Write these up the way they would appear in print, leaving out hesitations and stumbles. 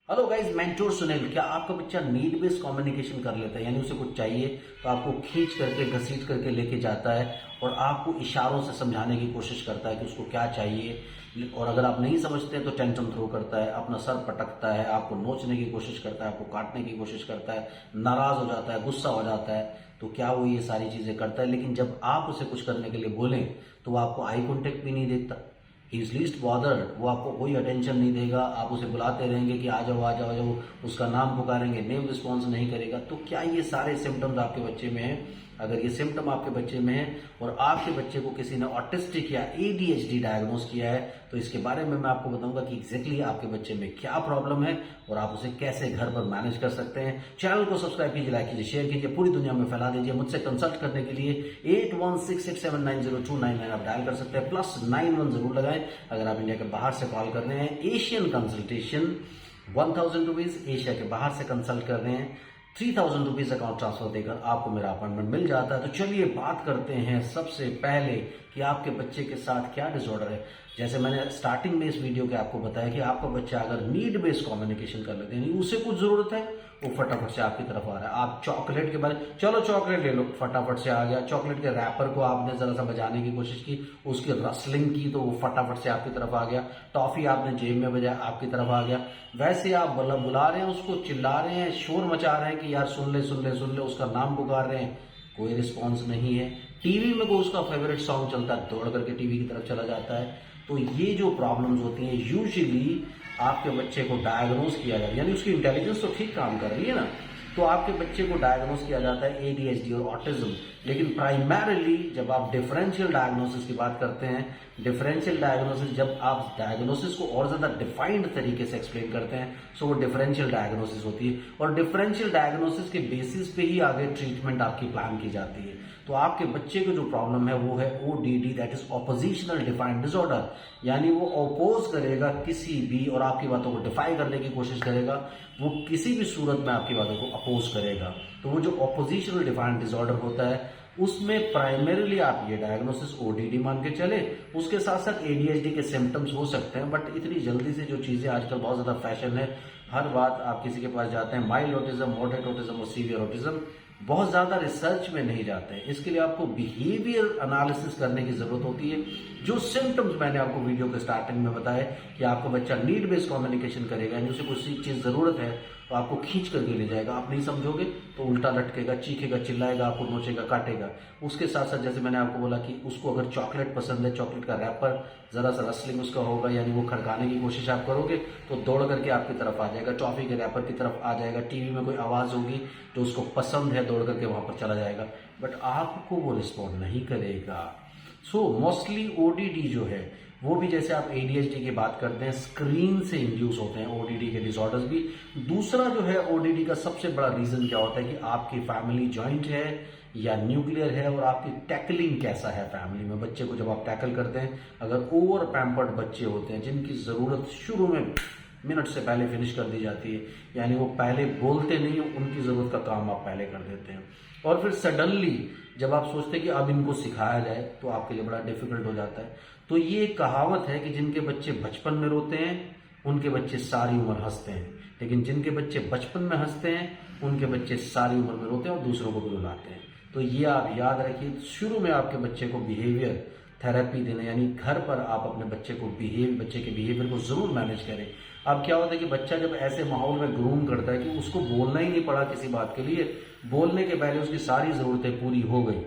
Hello guys, mentor Sunil. क्या आपका बच्चा नीड बेस्ड कम्युनिकेशन कर लेता है? यानी उसे कुछ चाहिए तो आपको खींच करके घसीट करके लेके जाता है और आपको इशारों से समझाने की कोशिश करता है कि उसको क्या चाहिए। और अगर आप नहीं समझते तो टेंशन थ्रो करता है, अपना सर पटकता है, आपको नोचने की कोशिश करता है, आपको काटने की कोशिश करता है, नाराज हो जाता है, गुस्सा हो जाता है। तो क्या वो ये सारी चीजें करता है? लेकिन जब आप उसे कुछ करने के लिए बोलें तो वो आपको आई कॉन्टेक्ट भी नहीं देता। He is least bothered. वो आपको कोई अटेंशन नहीं देगा। आप उसे बुलाते रहेंगे कि आ जाओ आ जाओ आ जाओ, उसका नाम पुकारेंगे, नेम रिस्पॉन्स नहीं करेगा। तो क्या ये सारे सिम्टम्स आपके बच्चे में हैं? अगर ये सिम्टम आपके बच्चे में है और आपके बच्चे को किसी ने ऑटिस्टिक या एडीएचडी डायग्नोज किया है तो इसके बारे में मैं आपको बताऊंगा कि एग्जैक्टली आपके बच्चे में क्या प्रॉब्लम है और आप उसे कैसे घर पर मैनेज कर सकते हैं। चैनल को सब्सक्राइब कीजिए, लाइक कीजिए, शेयर कीजिए, पूरी दुनिया में फैला दीजिए। मुझसे कंसल्ट करने के लिए 8166790299 आप डायल कर सकते हैं। +91 जरूर लगाएं अगर आप इंडिया के बाहर से कॉल कर रहे हैं। एशियन कंसल्टेशन 1000 रुपीज, एशिया के बाहर से कंसल्ट कर रहे हैं 3000 रुपीज अकाउंट ट्रांसफर देकर आपको मेरा अपॉइंटमेंट मिल जाता है। तो चलिए बात करते हैं सबसे पहले कि आपके बच्चे के साथ क्या डिसऑर्डर है। जैसे मैंने स्टार्टिंग में इस वीडियो के आपको बताया कि आपका बच्चा अगर नीड बेस्ड कम्युनिकेशन कर लेते हैं, उसे कुछ जरूरत है, वो फटाफट से आपकी तरफ आ रहा है। आप चॉकलेट के बारे चलो चॉकलेट ले लो, फटाफट से आ गया। चॉकलेट के रैपर को आपने जरा सा बजाने की कोशिश की, उसकी रसलिंग की तो वो फटाफट से आपकी तरफ आ गया। टॉफी आपने जेब में बजाया, आपकी तरफ आ गया। वैसे आप बुला रहे हैं उसको, चिल्ला रहे हैं, शोर मचा रहे हैं कि यार सुन ले सुन ले सुन ले, उसका नाम पुकार रहे हैं, कोई रिस्पॉन्स नहीं है। टीवी में कोई उसका फेवरेट सॉन्ग चलता है, दौड़ करके टीवी की तरफ चला जाता है। तो ये जो प्रॉब्लम्स होती हैं यूजुअली आपके बच्चे को डायग्नोज किया जाता है, यानी उसकी इंटेलिजेंस तो ठीक काम कर रही है ना, तो आपके बच्चे को डायग्नोज किया जाता है एडीएचडी और ऑटिज्म। लेकिन प्राइमरीली जब आप डिफरेंशियल डायग्नोसिस की बात करते हैं, डिफरेंशियल डायग्नोसिस जब आप डायग्नोसिस को और ज्यादा डिफाइंड तरीके से एक्सप्लेन करते हैं तो वो डिफरेंशियल डायग्नोसिस होती है। और डिफरेंशियल डायग्नोसिस के बेसिस पे ही आगे ट्रीटमेंट आपकी प्लान की जाती है। तो आपके बच्चे को जो प्रॉब्लम है वो है ODD, that is oppositional defined disorder. यानी वो अपोज करेगा किसी भी, और आपकी बातों को डिफाई करने की कोशिश करेगा, वो किसी भी सूरत में आपकी बातों को अपोज करेगा। तो वो जो ऑपोजिशनल डिफाइंड डिसऑर्डर होता है उसमें प्राइमरीली आप ये डायग्नोसिस ओडीडी मान के चले, उसके साथ साथ एडीएचडी के सिम्टम्स हो सकते हैं। बट इतनी जल्दी से जो चीजें आजकल बहुत ज्यादा फैशन है, हर बात आप किसी के पास जाते हैं माइल्ड ऑटिज्म, मॉडरेट ऑटिज्म और सीवियर ऑटिज्म, बहुत ज्यादा रिसर्च में नहीं जाते हैं। इसके लिए आपको बिहेवियर एनालिसिस करने की जरूरत होती है। जो सिम्टम्स मैंने आपको वीडियो के स्टार्टिंग में बताया कि आपका बच्चा नीड बेस्ड कम्युनिकेशन करेगा, यानी उसे कुछ चीज जरूरत है तो आपको खींच करके ले जाएगा। आप नहीं समझोगे तो उल्टा लटकेगा, चीखेगा, चिल्लाएगा, आपको नोचेगा, काटेगा। उसके साथ साथ जैसे मैंने आपको बोला कि उसको अगर चॉकलेट पसंद है, चॉकलेट का रैपर जरा सा रसलिंग उसका होगा, यानी वो खड़काने की कोशिश आप करोगे तो दौड़ करके आपकी तरफ आ जाएगा, टॉफी के रैपर की तरफ आ जाएगा। टीवी में कोई आवाज होगी जो उसको पसंद है, दौड़ करके वहां पर चला जाएगा, बट आपको वो रिस्पॉन्ड नहीं करेगा। सो मोस्टली ओडीडी जो है वो भी, जैसे आप एडीएचडी की बात करते हैं, स्क्रीन से इंड्यूस होते हैं ओडीडी के डिसऑर्डर्स भी। दूसरा जो है ओडीडी का सबसे बड़ा रीजन क्या होता है कि आपकी फैमिली जॉइंट है या न्यूक्लियर है, और आपकी टैकलिंग कैसा है फैमिली में। बच्चे को जब आप टैकल करते हैं, अगर ओवर पैम्पर्ड बच्चे होते हैं जिनकी जरूरत शुरू में मिनट से पहले फिनिश कर दी जाती है, यानी वो पहले बोलते नहीं, उनकी जरूरत का काम आप पहले कर देते हैं, और फिर सडनली जब आप सोचते हैं कि अब इनको सिखाया जाए तो आपके लिए बड़ा डिफिकल्ट हो जाता है। तो ये एक कहावत है कि जिनके बच्चे बचपन में रोते हैं उनके बच्चे सारी उम्र हंसते हैं, लेकिन जिनके बच्चे बचपन में हंसते हैं उनके बच्चे सारी उम्र में रोते हैं और दूसरों को भी रुलाते हैं। तो ये आप याद रखिए, शुरू में आपके बच्चे को बिहेवियर थेरेपी देना, यानी घर पर आप अपने बच्चे के बिहेवियर को जरूर मैनेज करें। अब क्या होता है कि बच्चा जब ऐसे माहौल में ग्रूम करता है कि उसको बोलना ही नहीं पड़ा किसी बात के लिए, बोलने के पहले उसकी सारी जरूरतें पूरी हो गई,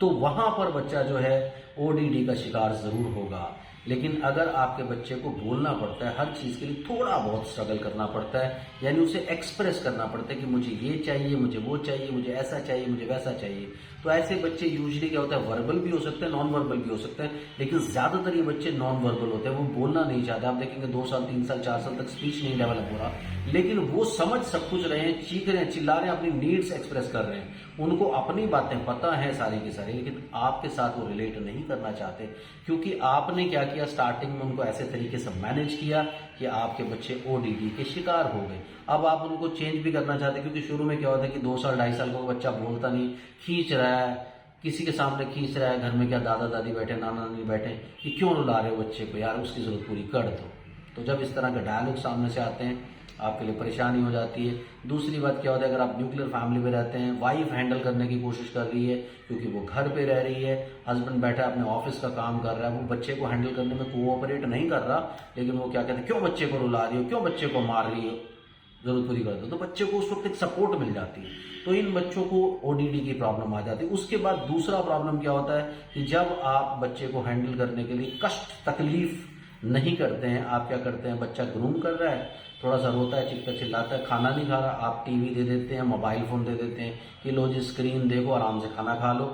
तो वहां पर बच्चा जो है ओडीडी का शिकार जरूर होगा। लेकिन अगर आपके बच्चे को बोलना पड़ता है, हर चीज के लिए थोड़ा बहुत स्ट्रगल करना पड़ता है, यानी उसे एक्सप्रेस करना पड़ता है कि मुझे ये चाहिए, मुझे वो चाहिए, मुझे ऐसा चाहिए, मुझे वैसा चाहिए, तो ऐसे बच्चे यूजुअली क्या होता है, वर्बल भी हो सकते हैं, नॉन वर्बल भी हो सकते हैं, लेकिन ज्यादातर ये बच्चे नॉन वर्बल होते हैं। वो बोलना नहीं चाहते। आप देखेंगे 2 साल 3 साल 4 साल तक स्पीच नहीं डेवलप हो रहा, लेकिन वो समझ सब कुछ रहे हैं, चीख रहे हैं, चिल्ला रहे हैं, अपनी नीड्स एक्सप्रेस कर रहे हैं, उनको अपनी बातें पता है सारी की सारी, लेकिन आपके साथ वो रिलेट नहीं करना चाहते, क्योंकि आपने क्या किया, स्टार्टिंग में उनको ऐसे तरीके से मैनेज किया कि आपके बच्चे ओडीडी के शिकार हो गए। अब आप उनको चेंज भी करना चाहते, क्योंकि शुरू में क्या होता है कि 2 साल 2.5 साल का बच्चा बोलता नहीं, खींच रहा है, किसी के सामने खींच रहा है, घर में क्या दादा दादी बैठे, नाना नानी बैठे, कि क्यों रुला रहे हो बच्चे को, यार उसकी जरूरत पूरी कर दो। तो जब इस तरह के डायलॉग सामने से आते हैं आपके लिए परेशानी हो जाती है। दूसरी बात क्या होता है, अगर आप न्यूक्लियर फैमिली में रहते हैं, वाइफ हैंडल करने की कोशिश कर रही है क्योंकि वो घर पे रह रही है, हस्बैंड बैठा अपने ऑफिस का काम कर रहा है, वो बच्चे को हैंडल करने में कोऑपरेट नहीं कर रहा, लेकिन वो क्या कहते हैं, क्यों बच्चे को रुला रही हो, क्यों बच्चे को मार रही हो, जरूरत पूरी कर दो, तो बच्चे को उस वक्त एक सपोर्ट मिल जाती है। तो इन बच्चों को ओडीडी की प्रॉब्लम आ जाती है। उसके बाद दूसरा प्रॉब्लम क्या होता है कि जब आप बच्चे को हैंडल करने के लिए कष्ट तकलीफ नहीं करते हैं, आप क्या करते हैं, बच्चा ग्रूम कर रहा है, थोड़ा सा रोता है, चिल्लाता चिल्लाता है, खाना नहीं खा रहा, आप टीवी दे देते हैं, मोबाइल फोन दे देते हैं कि लो जी स्क्रीन देखो, आराम से खाना खा लो,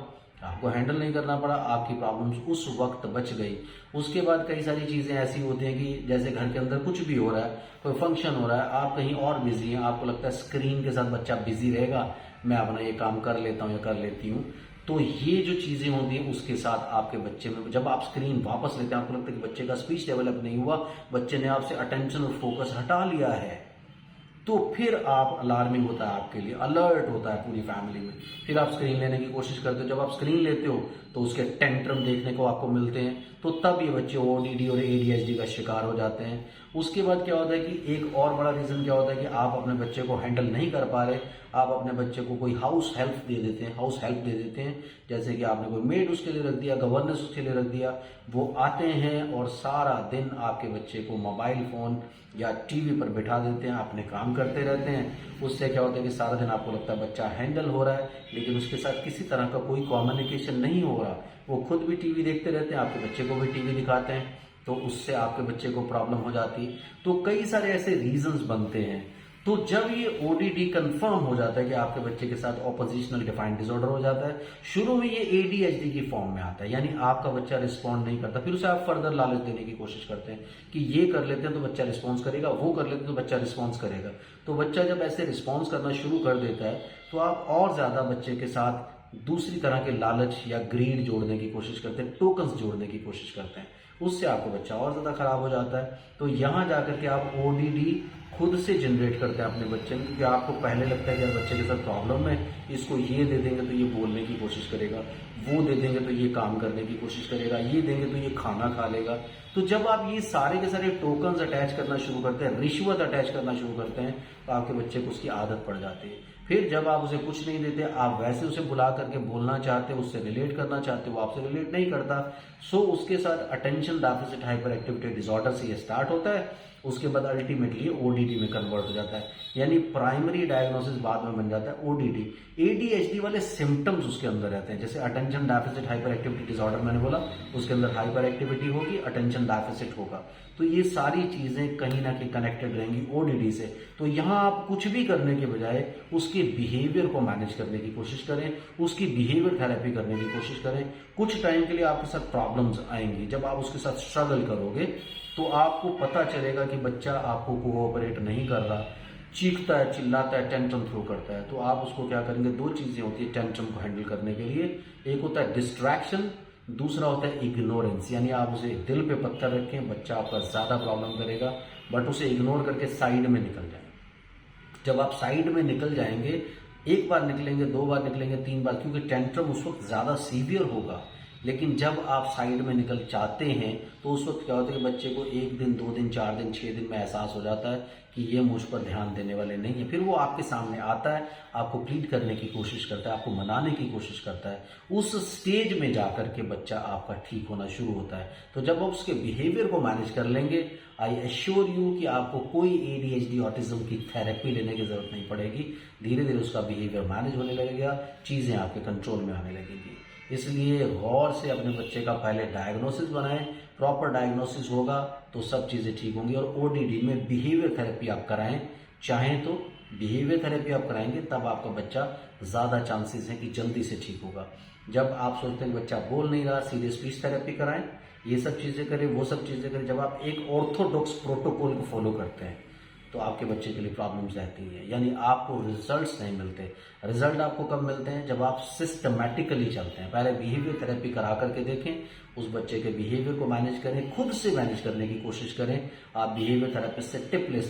आपको हैंडल नहीं करना पड़ा, आपकी प्रॉब्लम्स उस वक्त बच गई। उसके बाद कई सारी चीज़ें ऐसी होती हैं कि जैसे घर के अंदर कुछ भी हो रहा है, कोई फंक्शन हो रहा है, आप कहीं और बिजी हैं, आपको लगता है स्क्रीन के साथ बच्चा बिजी रहेगा, मैं अपना ये काम कर लेता हूँ या कर लेती हूँ। तो ये जो चीज़ें होती हैं उसके साथ आपके बच्चे में, जब आप स्क्रीन वापस लेते हैं, आपको लगता है कि बच्चे का स्पीच डेवलप नहीं हुआ, बच्चे ने आपसे अटेंशन और फोकस हटा लिया है, तो फिर आप अलार्मिंग होता है आपके लिए, अलर्ट होता है पूरी फैमिली में। फिर आप स्क्रीन लेने की कोशिश करते हो, जब आप स्क्रीन लेते हो तो उसके टेंट्रम देखने को आपको मिलते हैं, तो तब ये बच्चे ओडीडी और एडीएचडी का शिकार हो जाते हैं। उसके बाद क्या होता है कि एक और बड़ा रीज़न क्या होता है कि आप अपने बच्चे को हैंडल नहीं कर पा रहे, आप अपने बच्चे को कोई हाउस हेल्प दे देते हैं, जैसे कि आपने कोई मेड उसके लिए रख दिया, गवर्नेंस उसके लिए रख दिया, वो आते हैं और सारा दिन आपके बच्चे को मोबाइल फ़ोन या टीवी पर बिठा देते हैं, अपने काम करते रहते हैं। उससे क्या होता है कि सारा दिन आपको लगता है बच्चा हैंडल हो रहा है, लेकिन उसके साथ किसी तरह का कोई कम्युनिकेशन नहीं हो रहा। वो खुद भी टीवी देखते रहते हैं, आपके बच्चे को भी टीवी दिखाते हैं, तो उससे आपके बच्चे को प्रॉब्लम हो जाती है। तो कई सारे ऐसे रीजंस बनते हैं। तो जब ये ओडीडी कंफर्म हो जाता है कि आपके बच्चे के साथ ऑपोजिशनल डिफाइंड डिसऑर्डर हो जाता है, शुरू में ये एडीएचडी की फॉर्म में आता है, यानी आपका बच्चा रिस्पॉन्ड नहीं करता, फिर उसे आप फर्दर लालच देने की कोशिश करते हैं कि ये कर लेते हैं तो बच्चा रिस्पॉन्स करेगा, वो कर लेते हैं तो बच्चा रिस्पॉन्स करेगा। तो बच्चा जब ऐसे रिस्पॉन्स करना शुरू कर देता है तो आप और ज्यादा बच्चे के साथ दूसरी तरह के लालच या ग्रीड जोड़ने की कोशिश करते हैं, टोकन्स जोड़ने की कोशिश करते हैं, उससे आपका बच्चा और ज्यादा खराब हो जाता है। तो यहां जाकर के आप ओडीडी खुद से जनरेट करते हैं अपने बच्चे में, क्योंकि आपको पहले लगता है कि यार बच्चे के साथ प्रॉब्लम है, इसको ये दे देंगे तो ये बोलने की कोशिश करेगा, वो दे देंगे तो ये काम करने की कोशिश करेगा, ये देंगे तो ये खाना खा लेगा। तो जब आप ये सारे के सारे टोकन्स अटैच करना शुरू करते हैं, रिश्वत अटैच करना शुरू करते हैं, तो आपके बच्चे को उसकी आदत पड़ जाती है। फिर जब आप उसे कुछ नहीं देते, आप वैसे उसे बुला करके बोलना चाहते हो, उससे रिलेट करना चाहते हो, वो आपसे रिलेट नहीं करता, सो उसके साथ attention deficit hyper activity disorder से ये स्टार्ट होता है। उसके बाद अल्टीमेटली ओडीडी में कन्वर्ट हो जाता है, यानी प्राइमरी डायग्नोसिस बाद में बन जाता है ओडीडी। एडीएचडी वाले सिम्टम्स उसके अंदर रहते हैं, जैसे attention deficit hyper activity disorder मैंने बोला, उसके अंदर हाइपर एक्टिविटी होगी, अटेंशन डेफिसिट होगा, तो ये सारी चीजें कहीं ना कहीं कनेक्टेड रहेंगी ओडीडी से। तो यहाँ आप कुछ भी करने के बजाय उसके बिहेवियर को मैनेज करने की कोशिश करें, उसकी बिहेवियर थेरेपी करने की कोशिश करें। कुछ टाइम के लिए आपके साथ प्रॉब्लम्स आएंगी, जब आप उसके साथ स्ट्रगल करोगे तो आपको पता चलेगा कि बच्चा आपको कोऑपरेट नहीं कर रहा, चीखता है, चिल्लाता है, टेंट्रम थ्रो करता है। तो आप उसको क्या करेंगे, दो चीजें होती है टेंट्रम को हैंडल करने के लिए, एक होता है डिस्ट्रैक्शन, दूसरा होता है इग्नोरेंस, यानी आप उसे दिल पे पत्थर रखें, बच्चा आपका ज्यादा प्रॉब्लम करेगा, बट उसे इग्नोर करके साइड में निकल जाए। जब आप साइड में निकल जाएंगे, एक बार निकलेंगे, दो बार निकलेंगे, तीन बार, क्योंकि टेंट्रम उस वक्त ज्यादा सीवियर होगा, लेकिन जब आप साइड में निकल चाहते हैं तो उस वक्त क्या होता है कि बच्चे को 1 दिन 2 दिन 4 दिन 6 दिन में एहसास हो जाता है कि ये मुझ पर ध्यान देने वाले नहीं है। फिर वो आपके सामने आता है, आपको प्लीड करने की कोशिश करता है, आपको मनाने की कोशिश करता है। उस स्टेज में जाकर के बच्चा आपका ठीक होना शुरू होता है। तो जब आप उसके बिहेवियर को मैनेज कर लेंगे, आई एश्योर यू कि आपको कोई एडीएचडी ऑटिज्म की थेरेपी लेने की जरूरत नहीं पड़ेगी। धीरे धीरे उसका बिहेवियर मैनेज होने लगेगा, चीजें आपके कंट्रोल में आने लगेंगी। इसलिए गौर से अपने बच्चे का पहले डायग्नोसिस बनाएं, प्रॉपर डायग्नोसिस होगा तो सब चीज़ें ठीक होंगी। और ओडीडी में बिहेवियर थेरेपी आप कराएं, चाहें तो बिहेवियर थेरेपी आप कराएंगे, तब आपका बच्चा ज़्यादा चांसेस हैं कि जल्दी से ठीक होगा। जब आप सोचते हैं कि बच्चा बोल नहीं रहा, सीधे स्पीच थेरेपी कराएं, ये सब चीज़ें करें, वो सब चीज़ें करें। जब आप एक ऑर्थोडॉक्स प्रोटोकॉल को फॉलो करते हैं तो आपके बच्चे के लिए प्रॉब्लम्स रहती है। यानी आपको रिजल्ट्स नहीं मिलते। रिजल्ट आपको कब मिलते हैं? जब आप सिस्टमैटिकली चलते हैं। पहले बिहेवियर थेरेपी करा करके देखें, उस बच्चे के बिहेवियर को मैनेज करें, खुद से मैनेज करने की कोशिश करें। आप बिहेवियर थेरेपिस्ट से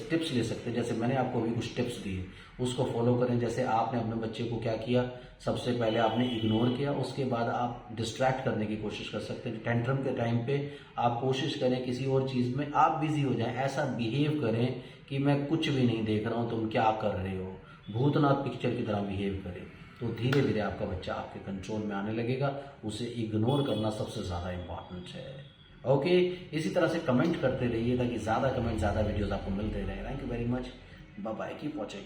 टिप्स ले सकते हैं, जैसे मैंने आपको अभी कुछ टिप्स दिए, उसको फॉलो करें। जैसे आपने अपने बच्चे को क्या किया, सबसे पहले आपने इग्नोर किया, उसके बाद आप डिस्ट्रैक्ट करने की कोशिश कर सकते हैं। टेंट्रम के टाइम पे आप कोशिश करें किसी और चीज़ में आप बिजी हो जाएं, ऐसा बिहेव करें कि मैं कुछ भी नहीं देख रहा हूं, तुम क्या कर रहे हो, भूतनाथ पिक्चर की तरह बिहेव करें। तो धीरे धीरे आपका बच्चा आपके कंट्रोल में आने लगेगा। उसे इग्नोर करना सबसे ज़्यादा इम्पॉर्टेंट है। ओके, इसी तरह से कमेंट करते रहिए ताकि ज़्यादा कमेंट, ज़्यादा वीडियोज़ आपको मिलते रहे। Thank you very much, bye bye, keep watching.